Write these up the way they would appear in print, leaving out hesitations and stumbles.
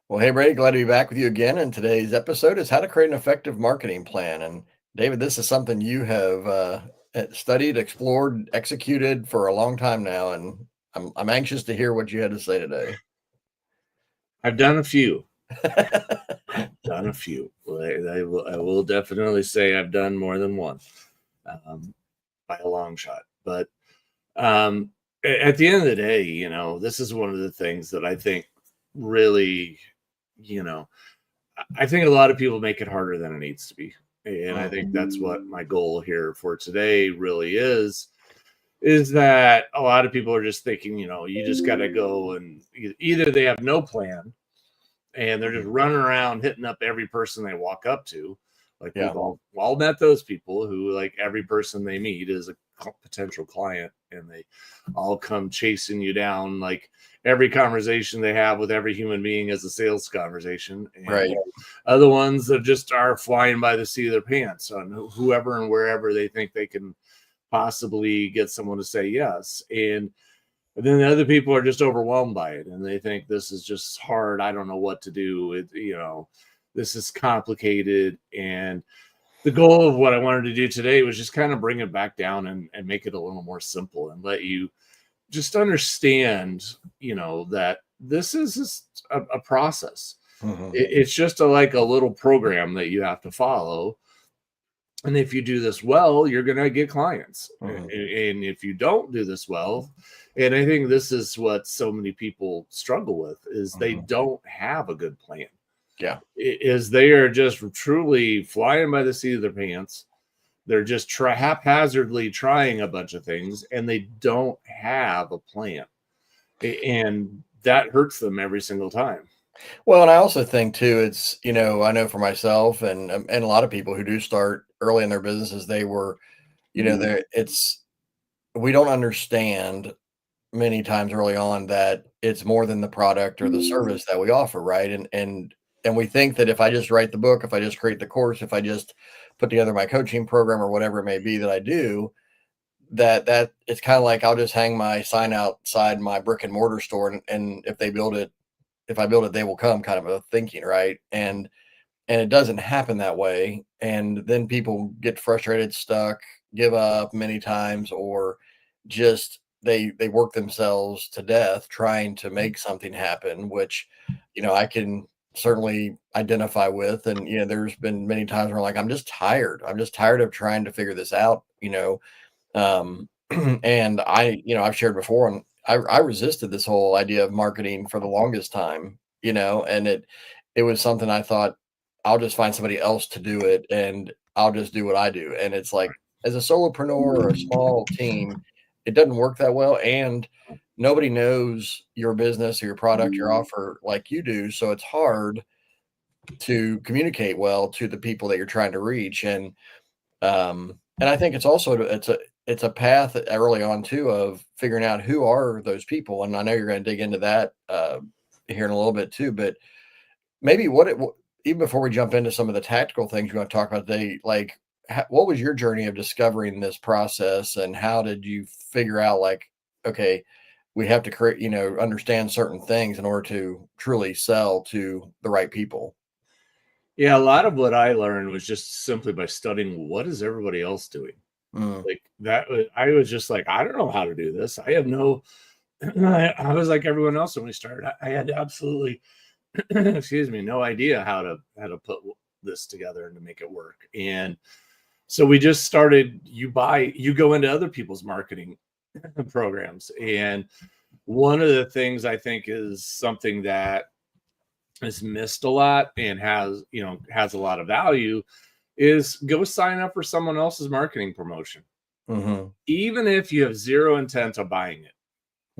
Well, hey, Brady, glad to be back with you again. And today's episode is how to create an effective marketing plan. And David, this is something you have studied, explored, executed for a long time now. And I'm anxious to hear what you had to say today. I've done a few. I've done a few. I will definitely say I've done more than one, um, by a long shot. But um, at the end of the day, this is one of the things that I think really, you know, I think a lot of people make it harder than it needs to be. And I think that's what my goal here for today really is that a lot of people are just thinking, you just got to go and either they have no plan and they're just running around hitting up every person they walk up to. Like Yeah. we've all met those people who, like, every person they meet is a potential client, and they all come chasing you down. Like every conversation they have with every human being is a sales conversation, and Right. other ones that just are flying by the seat of their pants on whoever and wherever they think they can possibly get someone to say yes. And then the other people are just overwhelmed by it, and they think this is just hard. I don't know what to do. This is complicated. And the goal of what I wanted to do today was just kind of bring it back down and make it a little more simple and let you just understand, that this is just a process. It's just like a little program that you have to follow. And if you do this well, you're going to get clients. And if you don't do this well, and I think this is what so many people struggle with, is they don't have a good plan. Yeah. Is they are just truly flying by the seat of their pants. They're just haphazardly trying a bunch of things, and they don't have a plan. And that hurts them every single time. Well, and I also think too, it's, I know for myself and a lot of people who do start early in their businesses, they were, we don't understand many times early on that it's more than the product or the service that we offer, right? And we think that if I just write the book, if I just create the course, if I just put together my coaching program or whatever it may be that I do, that it's kind of like I'll just hang my sign outside my brick and mortar store, and if I build it, they will come, kind of a thinking, right? And it doesn't happen that way. And then people get frustrated, stuck, give up many times, or just they work themselves to death trying to make something happen, which, I can certainly identify with. And, there's been many times where I'm just tired. I'm just tired of trying to figure this out. And I've shared before, and I resisted this whole idea of marketing for the longest time, and it was something I thought I'll just find somebody else to do it and I'll just do what I do. And it's like, as a solopreneur or a small team, it doesn't work that well. And nobody knows your business or your product, your offer like you do. So it's hard to communicate well to the people that you're trying to reach. And I think it's also it's a path early on too of figuring out who are those people. And I know you're going to dig into that here in a little bit too, but maybe even before we jump into some of the tactical things you want to talk about today, like what was your journey of discovering this process, and how did you figure out, like, okay, we have to create, understand certain things in order to truly sell to the right people? Yeah, a lot of what I learned was just simply by studying what is everybody else doing. Mm, Like that, I was just like, I don't know how to do this. I have no. I was like everyone else when we started. I had absolutely, excuse me, no idea how to put this together and to make it work. And so we just started. You go into other people's marketing programs, and one of the things I think is something that is missed a lot and has a lot of value is go sign up for someone else's marketing promotion, mm-hmm, even if you have zero intent of buying it.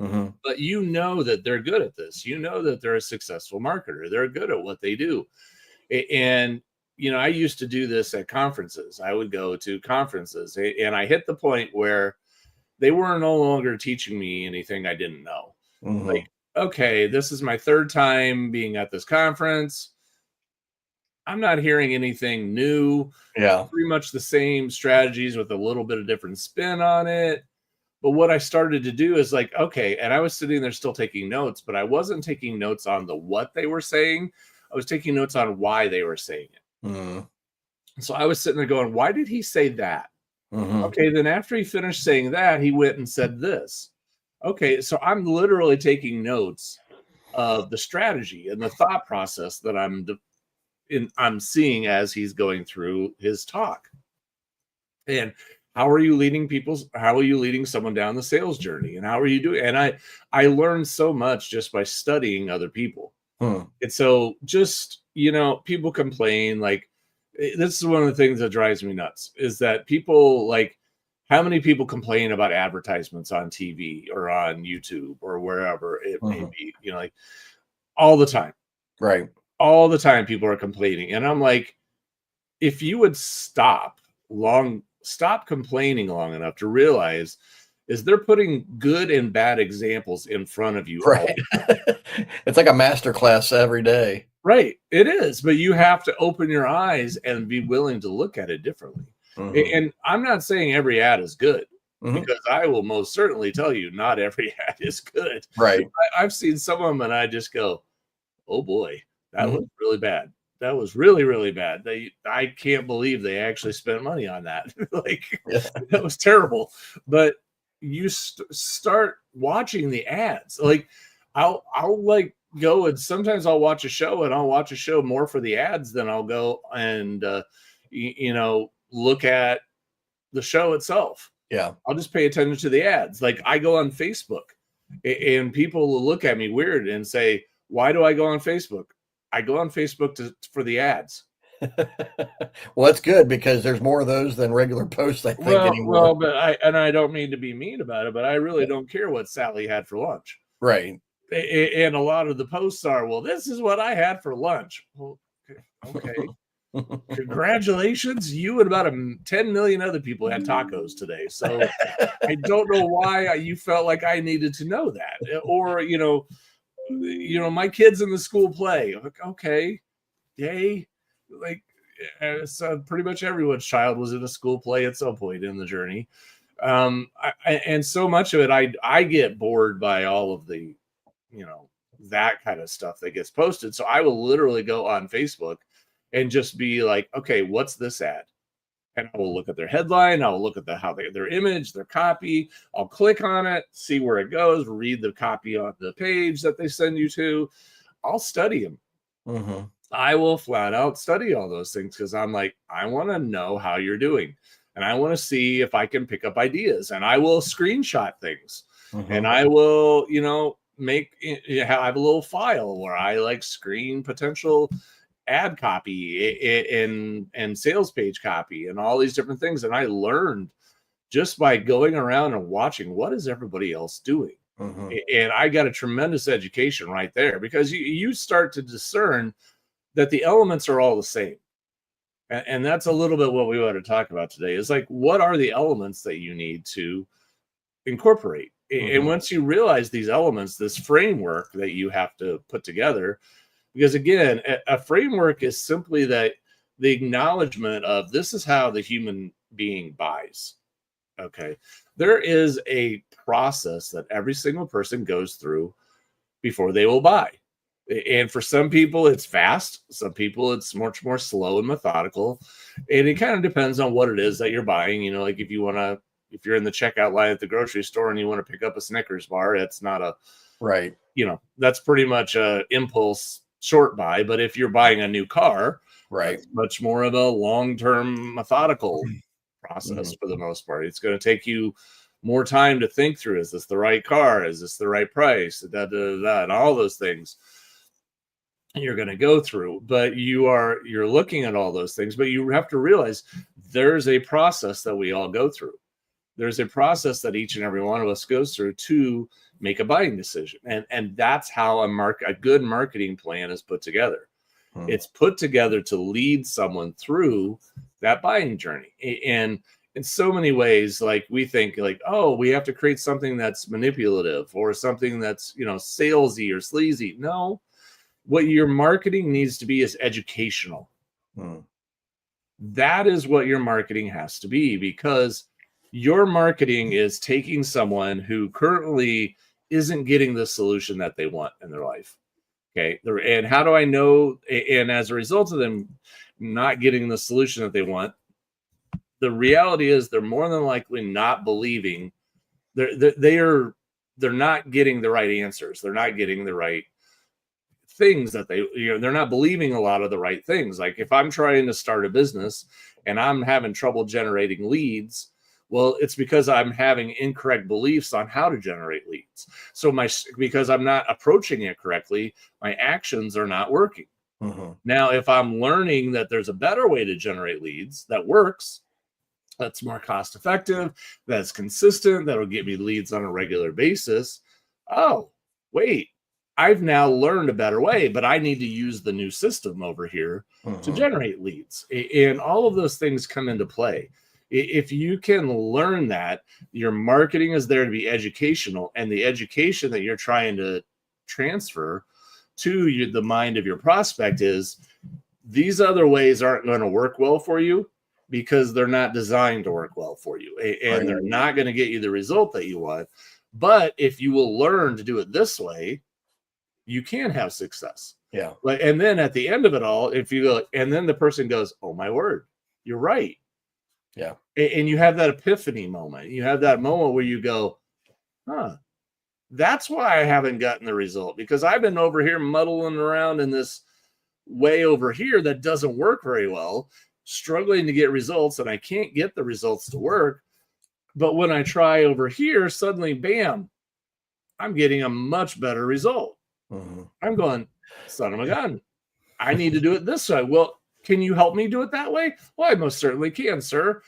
mm-hmm, But you know that they're good at this. You know that they're a successful marketer. They're good at what they do. And I used to do this at conferences. I would go to conferences, and I hit the point where they were no longer teaching me anything I didn't know. mm-hmm. Like, okay, this is my third time being at this conference. I'm not hearing anything new. Yeah. Pretty much the same strategies with a little bit of different spin on it. But what I started to do is like, okay, and I was sitting there still taking notes, but I wasn't taking notes on the what they were saying. I was taking notes on why they were saying it. Mm. So I was sitting there going, why did he say that? Mm-hmm. Okay, then after he finished saying that, he went and said this. Okay, so I'm literally taking notes of the strategy and the thought process that I'm seeing as he's going through his talk. And how are you leading someone down the sales journey? And how are you doing? And I learned so much just by studying other people. Hmm. And so just, people complain like this is one of the things that drives me nuts is that people like how many people complain about advertisements on TV or on YouTube or wherever it may Mm-hmm. be, like all the time. Right. All the time people are complaining. And I'm like, if you would stop complaining long enough to realize is they're putting good and bad examples in front of you all. Right. It's like a master class every day. Right. It is, but you have to open your eyes and be willing to look at it differently. Mm-hmm. And I'm not saying every ad is good Mm-hmm. because I will most certainly tell you not every ad is good. Right. I've seen some of them and I just go, oh boy, that Mm-hmm. was really bad. That was really, really bad. I can't believe they actually spent money on that. Like Yeah. that was terrible. But you start watching the ads. Like I'll like go and sometimes I'll watch a show and I'll watch a show more for the ads than I'll go and look at the show itself. Yeah. I'll just pay attention to the ads. Like I go on Facebook and people will look at me weird and say, why do I go on Facebook? I go on Facebook for the ads. Well, that's good because there's more of those than regular posts, I think, anymore. But I don't mean to be mean about it, but I really don't care what Sally had for lunch. Right. And a lot of the posts are, well, this is what I had for lunch. Well, okay. Congratulations. You and about 10 million other people had tacos today. So I don't know why you felt like I needed to know that. Or, my kids in the school play. Like, okay, yay. Like, so pretty much everyone's child was in a school play at some point in the journey. And so much of it, I get bored by all of the, that kind of stuff that gets posted. So I will literally go on Facebook and just be like, okay, what's this ad? And I will look at their headline. I'll look at their image, their copy. I'll click on it, see where it goes, read the copy on the page that they send you to. I'll study them. Mm-hmm. I will flat out study all those things because I'm like, I want to know how you're doing. And I want to see if I can pick up ideas. And I will screenshot things. Mm-hmm. And I will, have a little file where I like screen potential ad copy and sales page copy and all these different things. And I learned just by going around and watching what is everybody else doing. Mm-hmm. And I got a tremendous education right there because you start to discern that the elements are all the same. And that's a little bit what we want to talk about today is like, what are the elements that you need to incorporate? Mm-hmm. And once you realize these elements, this framework that you have to put together, because again, a framework is simply that the acknowledgement of this is how the human being buys. Okay. There is a process that every single person goes through before they will buy. And for some people, it's fast. Some people, it's much more slow and methodical. And it kind of depends on what it is that you're buying. Like if you're in the checkout line at the grocery store and you want to pick up a Snickers bar, it's not a, right. That's pretty much a impulse short buy. But if you're buying a new car, right, that's much more of a long-term methodical process for the most part. It's going to take you more time to think through, is this the right car? Is this the right price? And all those things you're going to go through, but you're looking at all those things, but you have to realize there's a process that we all go through. There's a process that each and every one of us goes through to make a buying decision. And that's how a good marketing plan is put together. It's put together to lead someone through that buying journey. And in so many ways, like we think like, oh, we have to create something that's manipulative or something that's, salesy or sleazy. No, what your marketing needs to be is educational. That is what your marketing has to be, because Your marketing is taking someone who currently isn't getting the solution that they want in their life. Okay. And how do I know? And as a result of them not getting the solution that they want, the reality is they're more than likely not believing they're not getting the right answers. They're not getting the right things that they're not believing a lot of the right things. Like if I'm trying to start a business and I'm having trouble generating leads, well, it's because I'm having incorrect beliefs on how to generate leads. So because I'm not approaching it correctly, my actions are not working. Now, if I'm learning that there's a better way to generate leads that works, that's more cost effective, that's consistent, that'll get me leads on a regular basis. Oh, wait, I've now learned a better way, but I need to use the new system over here to generate leads. And all of those things come into play. If you can learn that, your marketing is there to be educational, and the education that you're trying to transfer to the mind of your prospect is these other ways aren't going to work well for you because they're not designed to work well for you, and they're not going to get you the result that you want. But if you will learn to do it this way, you can have success. Yeah. And then at the end of it all, if you go, and then the person goes, oh my word, you're right. Yeah. And you have that epiphany moment. You have that moment where you go, huh, that's why I haven't gotten the result, because I've been over here muddling around in this way over here that doesn't work very well, struggling to get results, and I can't get the results to work. But when I try over here, suddenly, bam, I'm getting a much better result. I'm going, son of a gun, I need to do it this way. Well, can you help me do it that way? Well, I most certainly can, sir.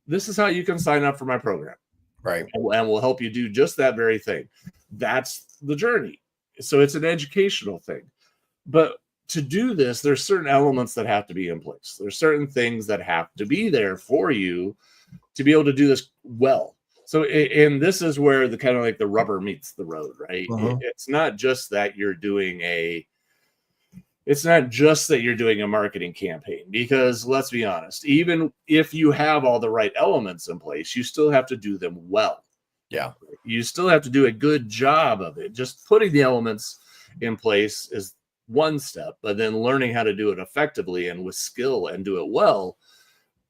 This is how you can sign up for my program. Right. And we'll help you do just that very thing. That's the journey. So it's an educational thing. But to do this, there's certain elements that have to be in place. There's certain things that have to be there for you to be able to do this well. So, and this is where the kind of like the rubber meets the road, right? It's not just that you're doing a marketing campaign, because let's be honest, even if you have all the right elements in place, you still have to do them well. Yeah. You still have to do a good job of it. Just putting the elements in place is one step, but then learning how to do it effectively and with skill and do it well,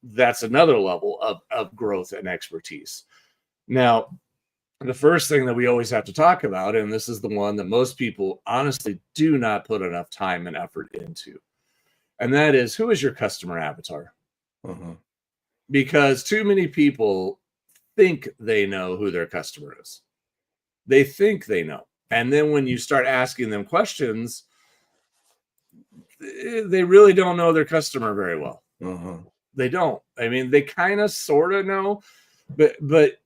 that's another level of growth and expertise. Now, the first thing that we always have to talk about, and this is the one that most people honestly do not put enough time and effort into, and that is, who is your customer avatar? Because too many people think they know who their customer is. They think they know. And then when you start asking them questions, they really don't know their customer very well. They don't. I mean, they kind of sort of know, but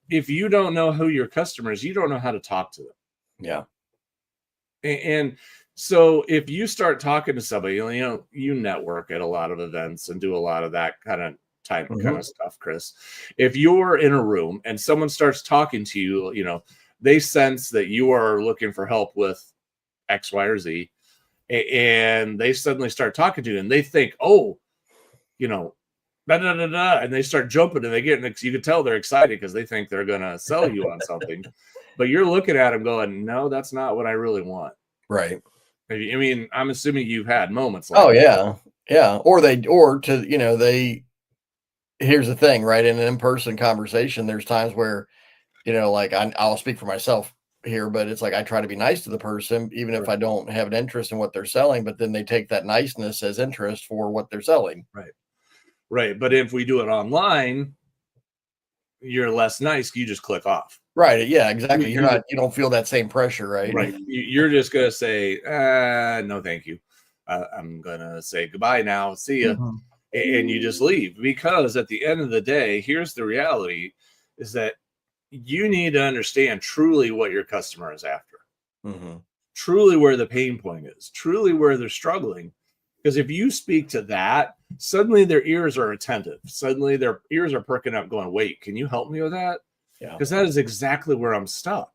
if you don't know who your customer is, you don't know how to talk to them. Yeah. And so if you start talking to somebody, you network at a lot of events and do a lot of that kind of kind of stuff, Chris. If you're in a room and someone starts talking to you, they sense that you are looking for help with X, Y, or Z, and they suddenly start talking to you and they think, oh, da, da, da, da, and they start jumping, and you can tell they're excited because they think they're going to sell you on something, but you're looking at them going, no, that's not what I really want. Right. I mean, I'm assuming you've had moments like that. Yeah. Here's the thing, right? In an in-person conversation, there's times where, like I'll speak for myself here, but it's like, I try to be nice to the person, even if I don't have an interest in what they're selling, but then they take that niceness as interest for what they're selling. Right. But if we do it online, you're less nice. You just click off. Right. Yeah, exactly. You don't feel that same pressure, right? Right. You're just going to say, no, thank you. I'm going to say goodbye now. See ya. And you just leave, because at the end of the day, here's the reality, is that you need to understand truly what your customer is after, truly where the pain point is, truly where they're struggling. Because if you speak to that, suddenly their ears are attentive. Suddenly their ears are perking up going, wait, can you help me with that? Yeah. Because that is exactly where I'm stuck.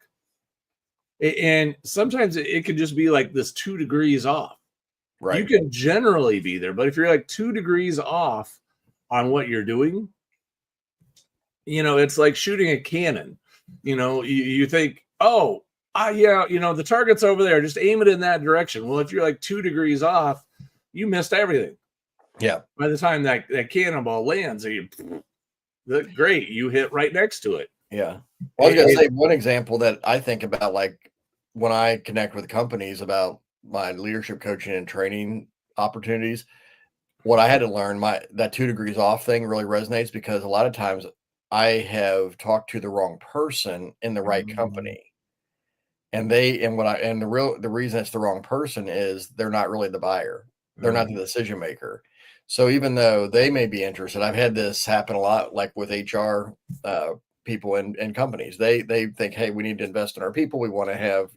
And sometimes it can just be like this 2 degrees off. Right. You can generally be there, but if you're like 2 degrees off on what you're doing, it's like shooting a cannon. You think, oh, yeah, the target's over there, just aim it in that direction. Well, if you're like 2 degrees off, you missed everything. Yeah. By the time that cannonball lands, great, you hit right next to it. Yeah. Well, I was gonna say one example that I think about, like when I connect with companies about my leadership coaching and training opportunities, what I had to learn, that 2 degrees off thing really resonates because a lot of times I have talked to the wrong person in the right company. And the reason it's the wrong person is they're not really the buyer. They're not the decision maker. So even though they may be interested, I've had this happen a lot, like with HR people in companies. They think, hey, we need to invest in our people. We want to have,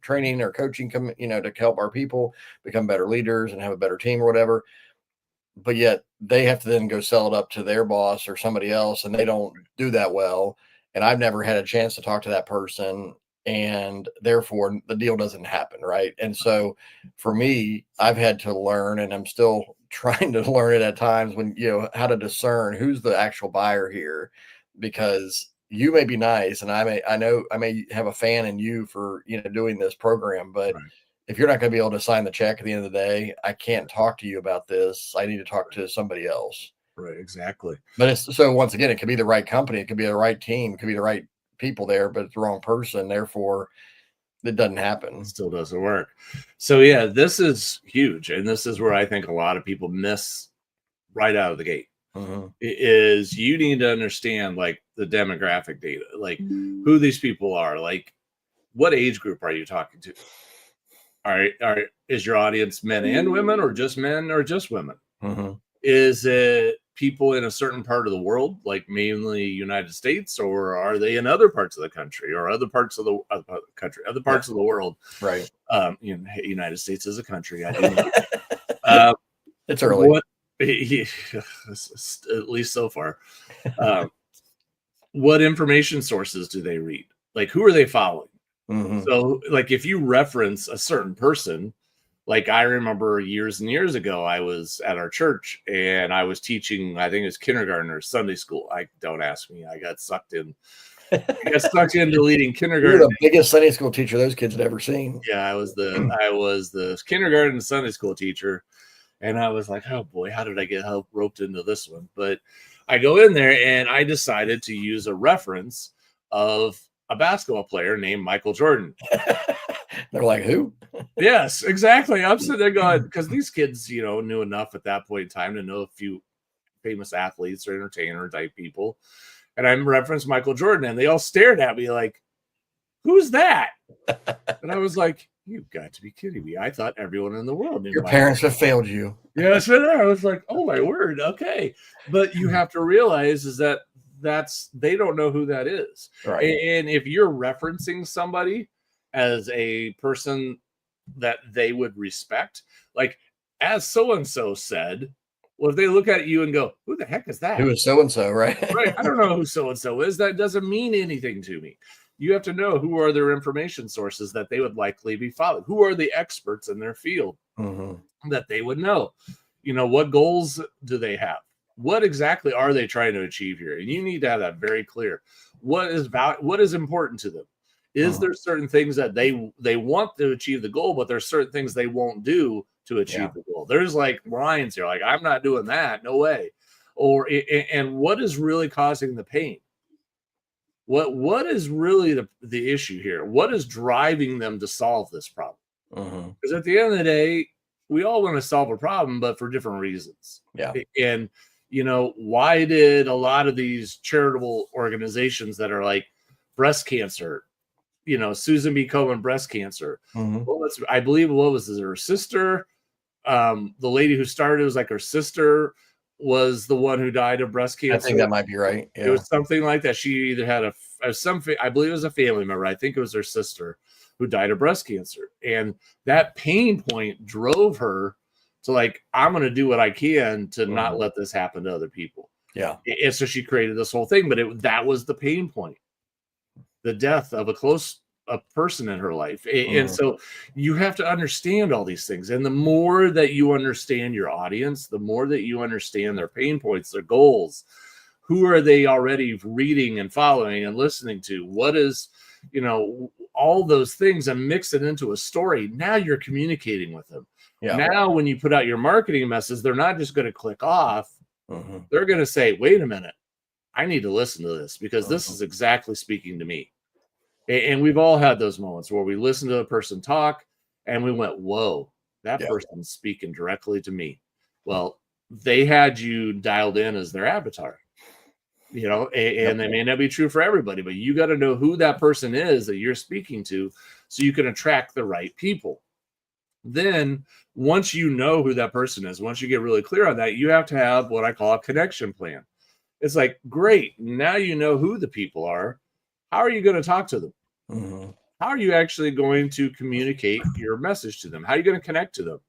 training or coaching to help our people become better leaders and have a better team or whatever. But yet they have to then go sell it up to their boss or somebody else, and they don't do that well. And I've never had a chance to talk to that person, and therefore the deal doesn't happen, right? And so for me, I've had to learn, and I'm still trying to learn it at times, when how to discern who's the actual buyer here, because you may be nice, and I may have a fan in you for doing this program, but Right. if you're not going to be able to sign the check at the end of the day, I can't talk to you about this. I need to talk to somebody else. Right, exactly. But so once again, it could be the right company, it could be the right team, it could be the right people there, but it's the wrong person. Therefore, it doesn't happen. It still doesn't work. So yeah, this is huge, and this is where I think a lot of people miss right out of the gate. Is you need to understand like the demographic data, like who these people are, like what age group are you talking to? Is your audience men and women, or just men, or just women? Is it people in a certain part of the world, like mainly United States, or are they in other parts of the country, or other parts of the other parts of the world? Right. United States is a country. I do know. It's early. At least so far. What information sources do they read? Like, who are they following? So, like, if you reference a certain person, like I remember years and years ago, I was at our church and I was teaching, I think it was kindergarten or Sunday school. Don't ask me. I got sucked in. I got sucked into leading kindergarten. You're the biggest Sunday school teacher those kids had ever seen. Yeah, I was the kindergarten Sunday school teacher, and I was like, oh boy, how did I get roped into this one? But I go in there and I decided to use a reference of a basketball player named Michael Jordan. They're like, who? Yes, exactly. I'm sitting there going, because these kids, knew enough at that point in time to know a few famous athletes or entertainer type people. And I referenced Michael Jordan, and they all stared at me like, who's that? And I was like, you've got to be kidding me. I thought everyone in the world knew. Your parents have failed you. Yeah, so I was like, oh my word. Okay. But you have to realize is that they don't know who that is. Right. And if you're referencing somebody as a person that they would respect, like, as so-and-so said, well, if they look at you and go, who the heck is that? Who is so-and-so, right? Right. I don't know who so-and-so is. That doesn't mean anything to me. You have to know who are their information sources that they would likely be following. Who are the experts in their field that they would know? What goals do they have? What exactly are they trying to achieve here? And you need to have that very clear. What is important to them? Is there certain things that they want to achieve the goal, but there's certain things they won't do to achieve the goal? There's like lines here, like, I'm not doing that, no way. And what is really causing the pain? What is really the issue here? What is driving them to solve this problem? Because at the end of the day, we all want to solve a problem, but for different reasons. Yeah. And why did a lot of these charitable organizations that are like breast cancer, Susan B. Komen breast cancer? Well, I believe, what was her sister? The lady who started, it was like her sister was the one who died of breast cancer. I think that might be right. Yeah. It was something like that. She either had I believe it was a family member. I think it was her sister who died of breast cancer. And that pain point drove her to like, I'm going to do what I can to not let this happen to other people. Yeah. And so she created this whole thing, but that was the pain point, the death of a person in her life. And so you have to understand all these things. And the more that you understand your audience, the more that you understand their pain points, their goals, Who are they already reading and following and listening to? What is, all those things, and mix it into a story. Now you're communicating with them. Yeah. Now, when you put out your marketing message, they're not just going to click off. Mm-hmm. They're going to say, wait a minute, I need to listen to this because this Mm-hmm. is exactly speaking to me. And we've all had those moments where we listen to a person talk and we went, whoa, that person's speaking directly to me. Well, they had you dialed in as their avatar, and they may not be true for everybody, but you got to know who that person is that you're speaking to so you can attract the right people. Then once you know who that person is, once you get really clear on that, you have to have what I call a connection plan. It's like, great, now you know who the people are. How are you going to talk to them? Mm-hmm. How are you actually going to communicate your message to them? How are you going to connect to them?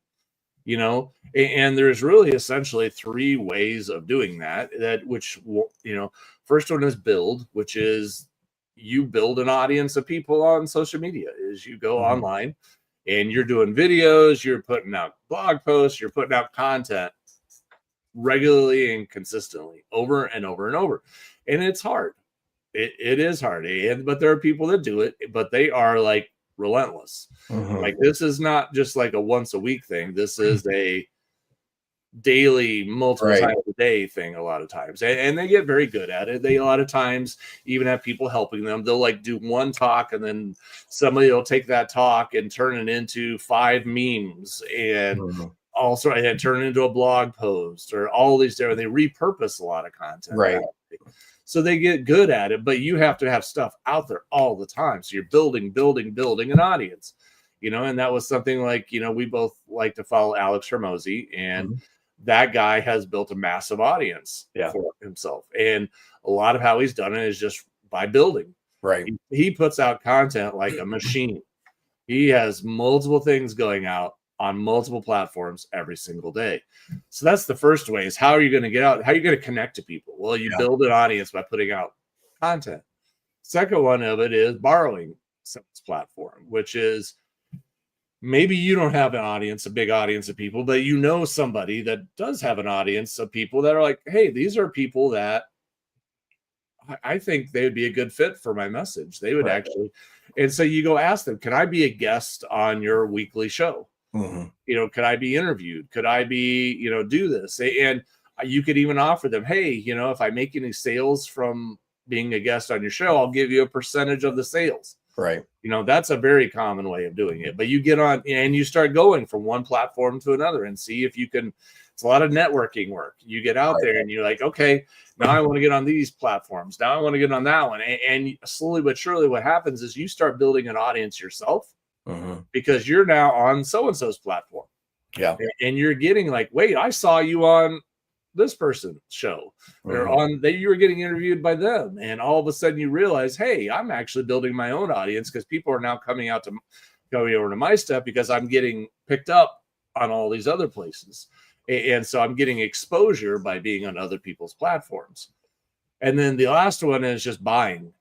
And there's really essentially 3 ways of doing that, which, first one is build, which is you build an audience of people on social media. Is you go online and you're doing videos, you're putting out blog posts, you're putting out content regularly and consistently over and over and over. And it's hard. It is hard. But there are people that do it, but they are like relentless. Mm-hmm. Like, this is not just like a once a week thing. This is a daily, multiple times a day thing a lot of times. And they get very good at it. They a lot of times even have people helping them. They'll like do one talk and then somebody will take that talk and turn it into 5 memes and also and turn it into a blog post or all these different. They repurpose a lot of content. Right. So they get good at it, but you have to have stuff out there all the time. So you're building an audience, and that was something like, we both like to follow Alex Hermosi, and that guy has built a massive audience for himself. And a lot of how he's done it is just by building. Right. He puts out content like a machine. He has multiple things going out on multiple platforms every single day. So that's the first way, is how are you going to get out? How are you going to connect to people? Well, you build an audience by putting out content. Second one of it is borrowing someone's platform, which is maybe you don't have an audience, a big audience of people, but you know somebody that does have an audience of people that are like, hey, these are people that I think they would be a good fit for my message. They would actually. And so you go ask them, can I be a guest on your weekly show? Could I be interviewed? Could I be, do this? And you could even offer them, hey, if I make any sales from being a guest on your show, I'll give you a percentage of the sales. Right. That's a very common way of doing it. But you get on and you start going from one platform to another and see if you can. It's a lot of networking work. You get out there and you're like, okay, now I want to get on these platforms. Now I want to get on that one. And slowly but surely what happens is you start building an audience yourself. Because you're now on so-and-so's platform. Yeah. And you're getting like, wait, I saw you on this person's show or you were getting interviewed by them. And all of a sudden you realize, hey, I'm actually building my own audience because people are now coming over to my stuff because I'm getting picked up on all these other places. And so I'm getting exposure by being on other people's platforms. And then the last one is just buying,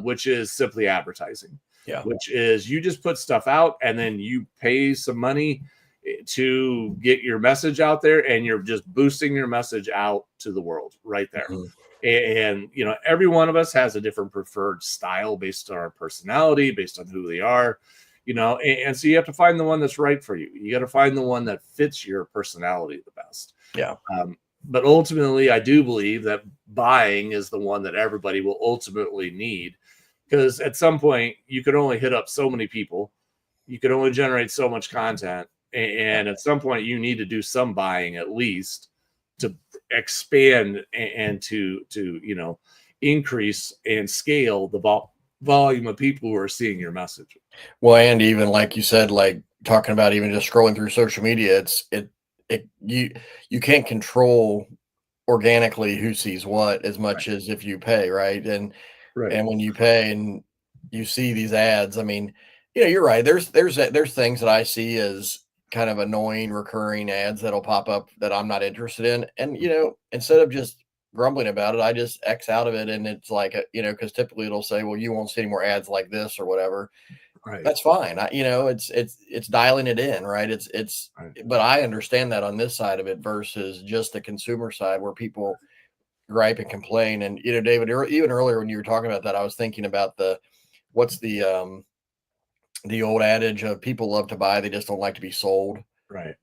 which is simply advertising. Yeah. Which is you just put stuff out and then you pay some money to get your message out there, and you're just boosting your message out to the world right there. And every one of us has a different preferred style based on our personality, based on who they are, and so you have to find the one that's right for you. You got to find the one that fits your personality the best. Yeah. But ultimately, I do believe that buying is the one that everybody will ultimately need. Because at some point, you could only hit up so many people. You could only generate so much content. And at some point, you need to do some buying at least to expand and to increase and scale the volume of people who are seeing your message. Well, and even like you said, like talking about even just scrolling through social media, you can't control organically who sees what as much as if you pay, right? And when you pay and you see these ads, I mean, you're right. There's things that I see as kind of annoying recurring ads that'll pop up that I'm not interested in. And, instead of just grumbling about it, I just X out of it. And it's like, because typically it'll say, well, you won't see any more ads like this or whatever. Right. That's fine. It's dialing it in, right? But I understand that on this side of it versus just the consumer side where people gripe and complain. And, David, even earlier when you were talking about that, I was thinking about what's the old adage of people love to buy, they just don't like to be sold. Right.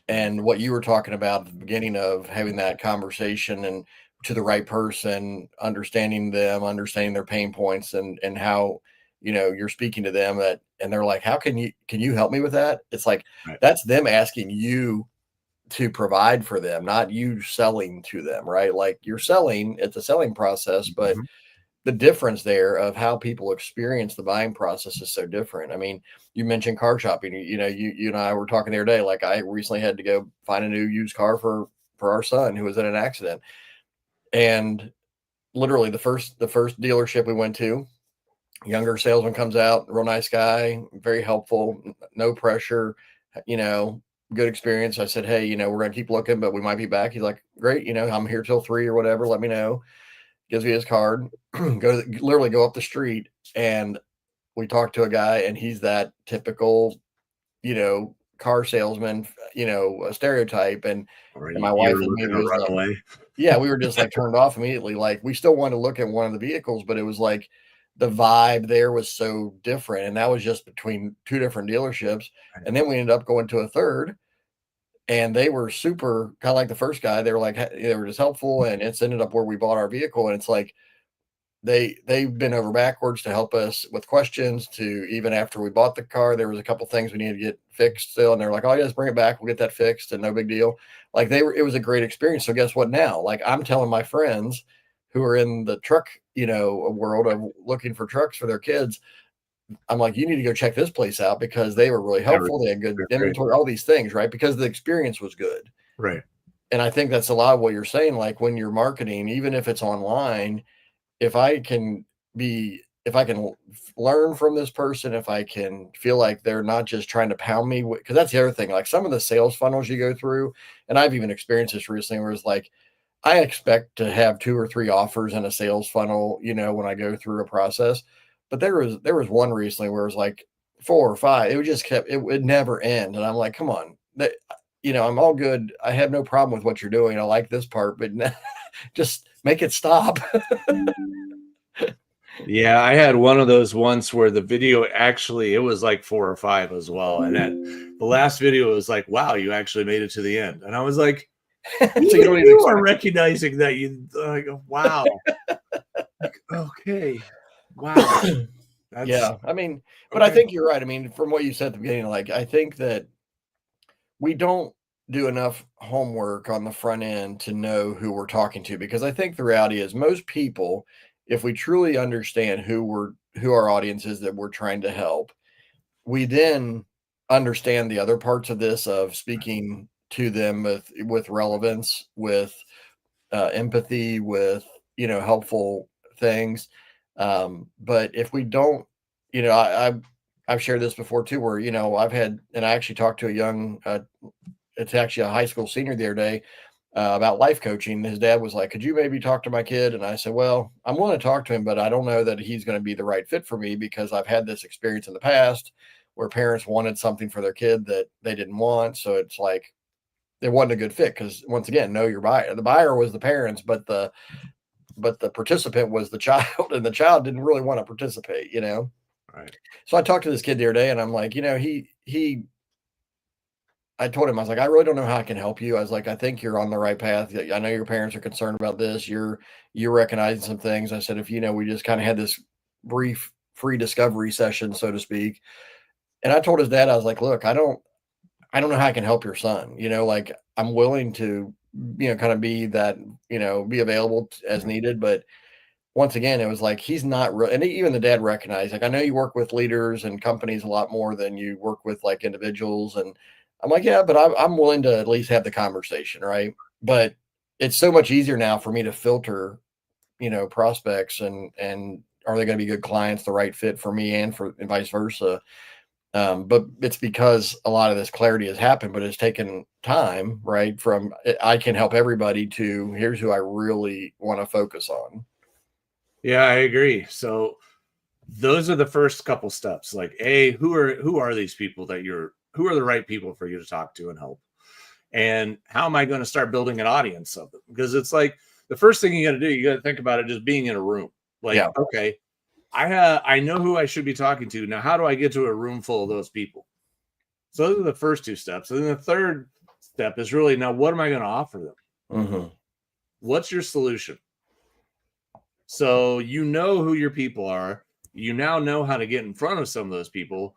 And what you were talking about at the beginning of having that conversation and to the right person, understanding them, understanding their pain points, and how, you're speaking to them, and they're like, how can you help me with that? It's like, Right. that's them asking you to provide for them, not you selling to them, right? Like, you're selling, it's a selling process, but the difference there of how people experience the buying process is so different. I mean, you mentioned car shopping. You and I were talking the other day. Like, I recently had to go find a new used car for our son who was in an accident, and literally the first dealership we went to, younger salesman comes out, real nice guy, very helpful, no pressure, you know, good experience. I said, hey, we're gonna keep looking, but we might be back. He's like, great, I'm here till 3 or whatever. Let me know. Gives me his card. Literally go up the street, and we talked to a guy, and he's that typical, car salesman, a stereotype. And my You wife were looking immediately to was run like, away. yeah, we were just like turned off immediately. Like, we still wanted to look at one of the vehicles, but it was like the vibe there was so different. And that was just between two different dealerships. And then we ended up going to a third, and they were super kind of like the first guy. They were like, they were just helpful. And it's ended up where we bought our vehicle. And it's like, they've been over backwards to help us with questions. To even after we bought the car, there was a couple things we needed to get fixed still, and they're like, oh yeah, just bring it back, we'll get that fixed, and no big deal. Like, it was a great experience. So guess what? Now, like, I'm telling my friends who are in the truck world of looking for trucks for their kids, I'm like, you need to go check this place out, because they were really helpful, they had good Great. inventory, all these things, right? Because the experience was good. Right. And I think that's a lot of what you're saying. Like, when you're marketing, even if it's online, if I can learn from this person, if I can feel like they're not just trying to pound me, because that's the other thing. Like, some of the sales funnels you go through, and I've even experienced this recently, where it's like, I expect to have 2 or 3 offers in a sales funnel, when I go through a process. But there was one recently where it was like 4 or 5. It would just it would never end. And I'm like, come on. I'm all good. I have no problem with what you're doing. I like this part, but just make it stop. Yeah, I had one of those once where the video actually, it was like 4 or 5 as well. And then the last video was like, wow, you actually made it to the end. And I was like, So you don't you even are recognizing that you like, wow. Like, okay. Wow. That's yeah. I mean, but I think you're right. I mean, from what you said at the beginning, like, I think that we don't do enough homework on the front end to know who we're talking to, because I think the reality is most people, if we truly understand who our audience is that we're trying to help, we then understand the other parts of this, of speaking to them with relevance, with empathy, with helpful things. But if we don't, I've shared this before too, where I've had, and I actually talked to a young, it's actually a high school senior the other day, about life coaching. His dad was like, could you maybe talk to my kid? And I said, well, I'm willing to talk to him, but I don't know that he's going to be the right fit for me, because I've had this experience in the past where parents wanted something for their kid that they didn't want. So it's like, it wasn't a good fit, because, once again, know your buyer. The buyer was the parents, but the participant was the child, and the child didn't really want to participate. right. So I talked to this kid the other day, and I'm like, I told him, I was like, I really don't know how I can help you. I was like, I think you're on the right path. I know your parents are concerned about this. You're recognizing some things. I said, if we just kind of had this brief free discovery session, so to speak. And I told his dad, I was like, look, I don't know how I can help your son. Like, I'm willing to, kind of be that, be available as needed. But once again, it was like, he's not real. And even the dad recognized, like, I know you work with leaders and companies a lot more than you work with like individuals. And I'm like, yeah, but I'm willing to at least have the conversation. Right. But it's so much easier now for me to filter, prospects, and are they going to be good clients, the right fit for me, and vice versa. But it's because a lot of this clarity has happened, but it's taken time, right? From I can help everybody to here's who I really want to focus on. Yeah, I agree. So those are the first couple steps. Like, who are these people who are the right people for you to talk to and help? And how am I going to start building an audience of them? Because it's like, the first thing you got to do, you got to think about it just being in a room. Like, Yeah. okay, I know who I should be talking to. Now, how do I get to a room full of those people? So those are the first two steps. And then the third step is really, now what am I going to offer them? Mm-hmm. What's your solution? So you know who your people are. You now know how to get in front of some of those people.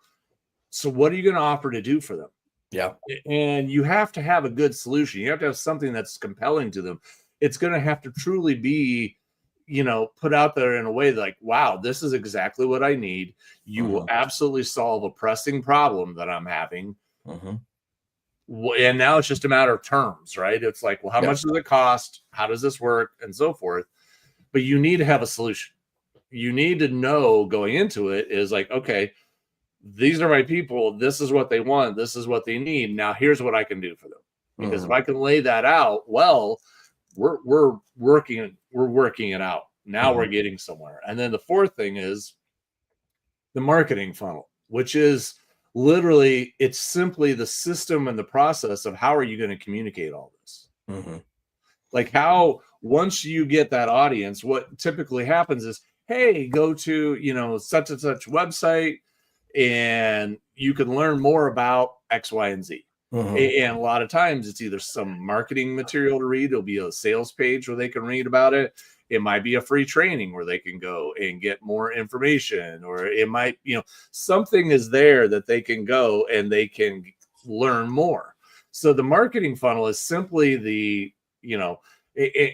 So what are you going to offer to do for them? Yeah. And you have to have a good solution. You have to have something that's compelling to them. It's going to have to truly be, put out there in a way like, wow, this is exactly what I need. You will absolutely solve a pressing problem that I'm having. Mm-hmm. And now it's just a matter of terms, right? It's like, well, how much does it cost? How does this work? And so forth. But you need to have a solution. You need to know going into it is like, okay, these are my people. This is what they want. This is what they need. Now here's what I can do for them. Because if I can lay that out, well, we're working it out. Now we're getting somewhere. And then the fourth thing is the marketing funnel, which is literally, it's simply the system and the process of how are you going to communicate all this? Like how, once you get that audience, what typically happens is, hey, go to, such and such website and you can learn more about X, Y, and Z. And a lot of times it's either some marketing material to read. It'll be a sales page where they can read about it. It might be a free training where they can go and get more information, or it might, something is there that they can go and they can learn more. So the marketing funnel is simply the,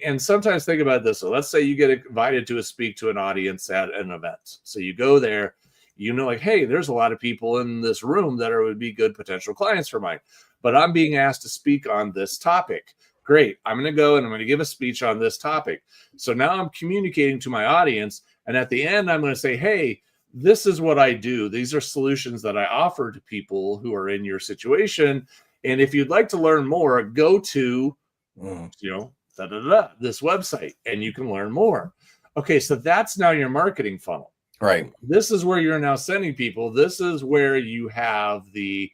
and sometimes think about this. So let's say you get invited to speak to an audience at an event. So you go there, like, hey, there's a lot of people in this room that would be good potential clients for mine, but I'm being asked to speak on this topic. Great. I'm going to go and I'm going to give a speech on this topic. So now I'm communicating to my audience. And at the end, I'm going to say, hey, this is what I do. These are solutions that I offer to people who are in your situation. And if you'd like to learn more, go to, this website and you can learn more. Okay. So that's now your marketing funnel. Right. This is where you're now sending people. This is where you have the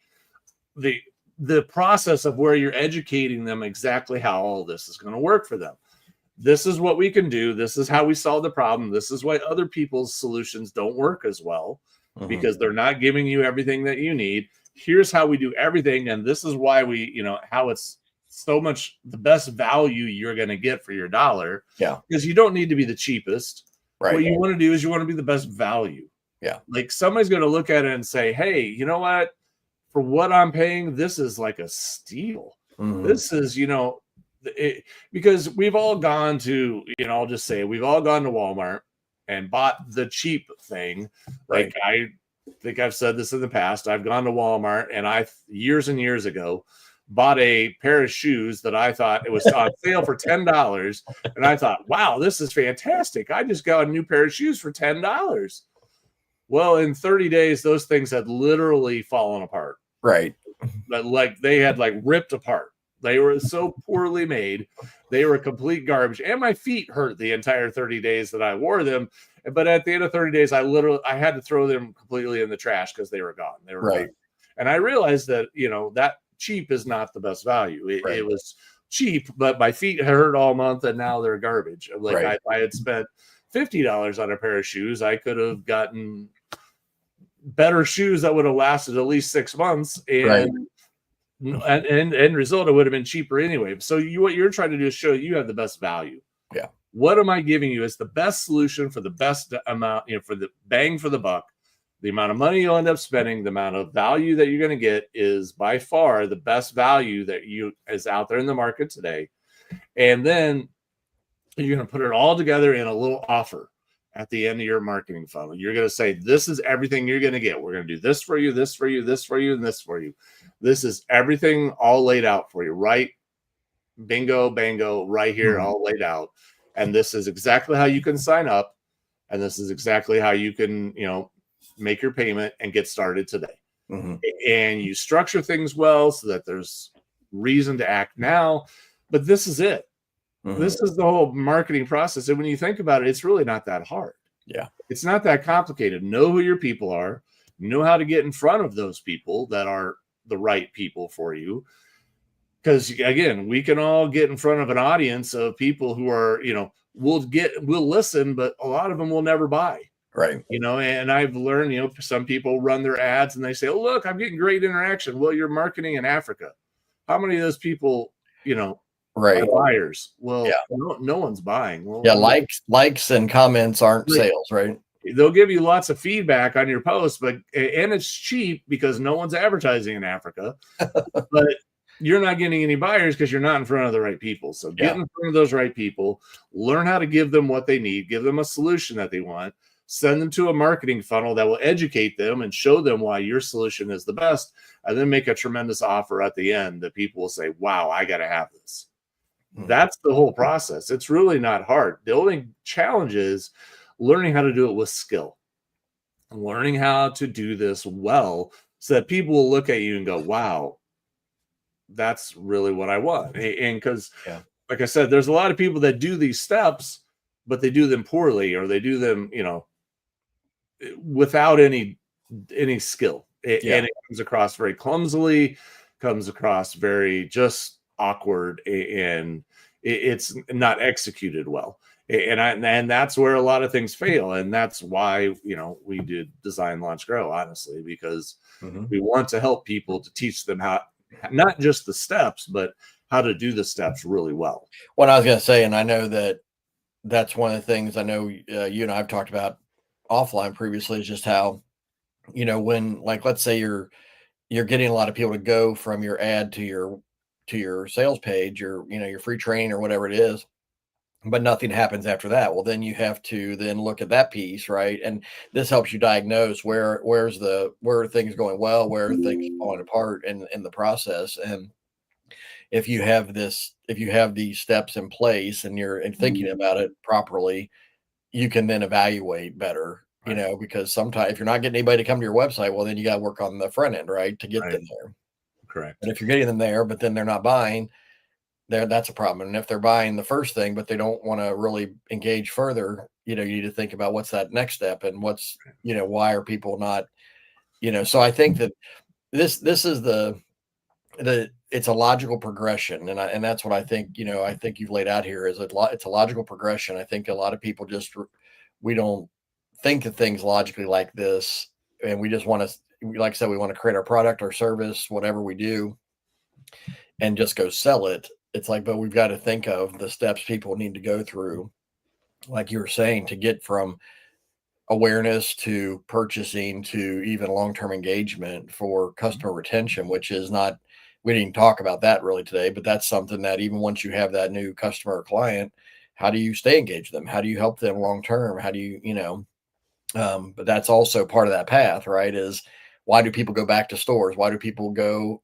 process of where you're educating them exactly how all this is going to work for them. This is what we can do. This is how we solve the problem. This is why other people's solutions don't work as well, because they're not giving you everything that you need. Here's how we do everything. And this is why we, how it's so much the best value you're going to get for your dollar. Yeah. Because you don't need to be the cheapest. Right. What you want to do is you want to be the best value. Yeah. Like somebody's going to look at it and say, hey, you know what? For what I'm paying, this is like a steal. This is, because we've all gone to, I'll just say we've all gone to Walmart and bought the cheap thing. Like I think I've said this in the past. I've gone to Walmart and years and years ago, bought a pair of shoes that I thought it was on sale for $10. And I thought, wow, this is fantastic. I just got a new pair of shoes for $10. Well, in 30 days, those things had literally fallen apart. Right. But like they had like ripped apart. They were so poorly made. They were complete garbage. And my feet hurt the entire 30 days that I wore them. But at the end of 30 days, I had to throw them completely in the trash because they were gone. They were gone. And I realized that, that cheap is not the best value. It was cheap, but my feet hurt all month and now they're garbage. Like if I had spent $50 on a pair of shoes, I could have gotten better shoes that would have lasted at least 6 months. And end result, it would have been cheaper anyway. So what you're trying to do is show you have the best value. Yeah. What am I giving you? It's the best solution for the best amount, for the bang for the buck. The amount of money you'll end up spending, the amount of value that you're going to get is by far the best value that is out there in the market today. And then you're going to put it all together in a little offer at the end of your marketing funnel. You're going to say, this is everything you're going to get. We're going to do this for you, this for you, this for you, and this for you. This is everything all laid out for you, right? Bingo, bango, right here, all laid out. And this is exactly how you can sign up. And this is exactly how you can, make your payment and get started today. And you structure things well so that there's reason to act now. But this is it. This is the whole marketing process. And when you think about it, it's really not that hard. Yeah. It's not that complicated. Know who your people are. Know how to get in front of those people that are the right people for you. because again, we can all get in front of an audience of people who are, we'll listen, but a lot of them will never buy. Right. And I've learned, some people run their ads and they say, oh, look, I'm getting great interaction. Well, you're marketing in Africa. How many of those people, Right. are buyers? Well, Yeah. no one's buying. Well, Yeah. Likes and comments aren't sales, right? They'll give you lots of feedback on your post, and it's cheap because no one's advertising in Africa, but you're not getting any buyers because you're not in front of the right people. So get in front of those right people, learn how to give them what they need, give them a solution that they want, send them to a marketing funnel that will educate them and show them why your solution is the best, and then make a tremendous offer at the end that people will say, wow, I got to have this. That's the whole process. It's really not hard. The only challenge is learning how to do it with skill, learning how to do this well so that people will look at you and go, wow, that's really what I want. And because, like I said, there's a lot of people that do these steps, but they do them poorly, or they do them, without any skill. And it comes across very clumsily, comes across very just awkward, and it's not executed well. And that's where a lot of things fail. And that's why, we did Design, Launch, Grow, honestly, because we want to help people, to teach them how, not just the steps, but how to do the steps really well. What I was going to say, and I know that's one of the things I know you and I've talked about offline previously, is just how, when, like, let's say you're getting a lot of people to go from your ad to your sales page, or, your free training or whatever it is, but nothing happens after that. Well, then you have to then look at that piece, right? And this helps you diagnose where are things going well, where are things falling apart in the process. And if you have these steps in place and you're thinking about it properly, you can then evaluate better, because sometimes if you're not getting anybody to come to your website, well, then you got to work on the front end, right, to get them there. Correct. And if you're getting them there, but then they're not buying, that's a problem. And if they're buying the first thing, but they don't want to really engage further, you need to think about what's that next step, and what's, why are people not, so I think that this is it's a logical progression. And that's what I think, I think you've laid out here is it's a logical progression. I think a lot of people we don't think of things logically like this. And we just want to, like I said, we want to create our product or service, whatever we do, and just go sell it. It's like, but we've got to think of the steps people need to go through, like you were saying, to get from awareness to purchasing to even long-term engagement for customer retention, which is not, we didn't talk about that really today, but that's something that even once you have that new customer or client, how do you stay engaged with them? How do you help them long-term? How do you, but that's also part of that path, right? Is why do people go back to stores? Why do people go,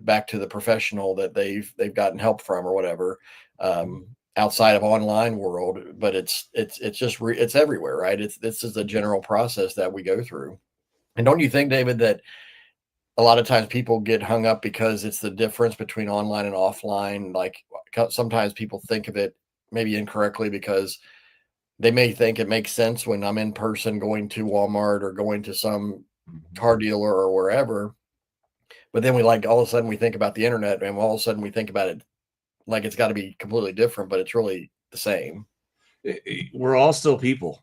back to the professional that they've gotten help from or whatever, outside of online world? But it's just it's everywhere, right? This is a general process that we go through. And don't you think, David, that a lot of times people get hung up because it's the difference between online and offline? Like, sometimes people think of it maybe incorrectly, because they may think it makes sense when I'm in person going to Walmart or going to some car dealer or wherever. But then all of a sudden we think about the internet, and all of a sudden we think about it like it's got to be completely different, but it's really the same. We're all still people.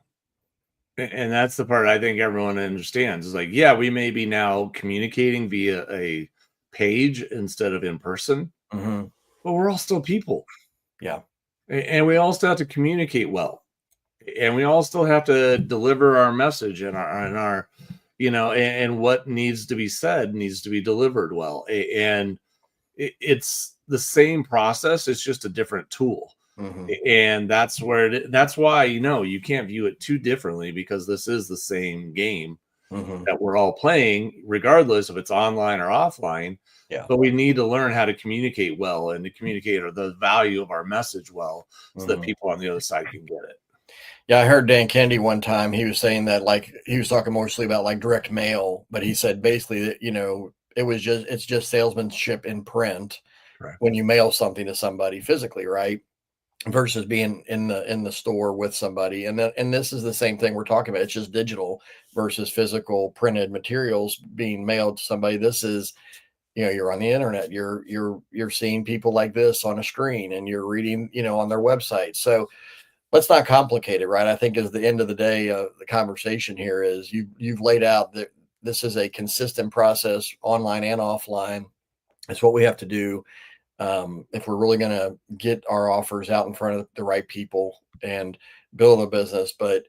And that's the part I think everyone understands, is like, yeah, we may be now communicating via a page instead of in person, but we're all still people. Yeah. And we all still have to communicate well. And we all still have to deliver our message and our and what needs to be said needs to be delivered well. And it's the same process. It's just a different tool. And that's why, you can't view it too differently, because this is the same game that we're all playing, regardless if it's online or offline. Yeah. But we need to learn how to communicate well, and to communicate the value of our message well, so that people on the other side can get it. Yeah, I heard Dan Kennedy one time. He was saying that, like, he was talking mostly about like direct mail, but he said basically that, it's just salesmanship in print. Correct. When you mail something to somebody physically, right? Versus being in the store with somebody. And this is the same thing we're talking about. It's just digital versus physical printed materials being mailed to somebody. This is you're on the internet, you're seeing people like this on a screen, and you're reading, on their website. So let's not complicate it, right? I think is the end of the day, the conversation here is you've laid out that this is a consistent process, online and offline. It's what we have to do, if we're really going to get our offers out in front of the right people and build a business. But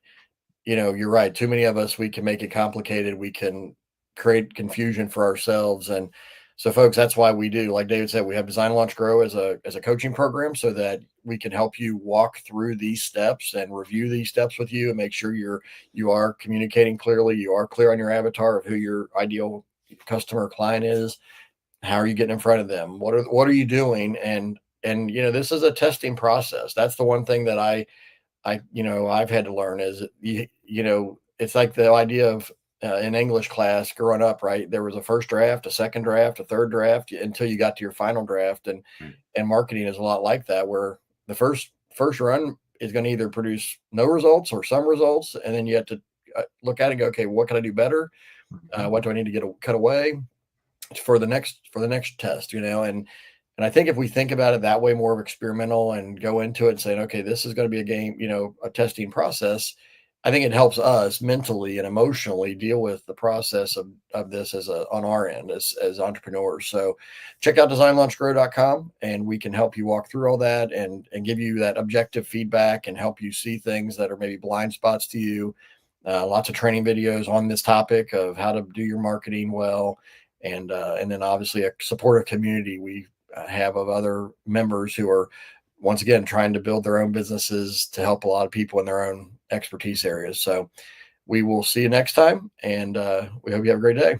you're right. Too many of us, we can make it complicated. We can create confusion for ourselves. And so, folks, that's why we do, like David said, we have Design Launch Grow as a coaching program, so that we can help you walk through these steps and review these steps with you and make sure you are communicating clearly. You are clear on your avatar of who your ideal customer client is. How are you getting in front of them? What are you doing? And this is a testing process. That's the one thing that I've had to learn is it's like the idea of, in English class growing up, right? There was a first draft, a second draft, a third draft, until you got to your final draft. And Right. and marketing is a lot like that, where the first run is going to either produce no results or some results, and then you have to look at it and go, okay, what can I do better? What do I need to cut away for the next test, and I think if we think about it that way, more of experimental, and go into it saying, okay, this is going to be a game, a testing process, I think it helps us mentally and emotionally deal with the process of this on our end as entrepreneurs. So check out designlaunchgrow.com, and we can help you walk through all that, and give you that objective feedback and help you see things that are maybe blind spots to you. Lots of training videos on this topic of how to do your marketing well. And then obviously a supportive community we have of other members who are, once again, trying to build their own businesses to help a lot of people in their own expertise areas. So we will see you next time, and we hope you have a great day.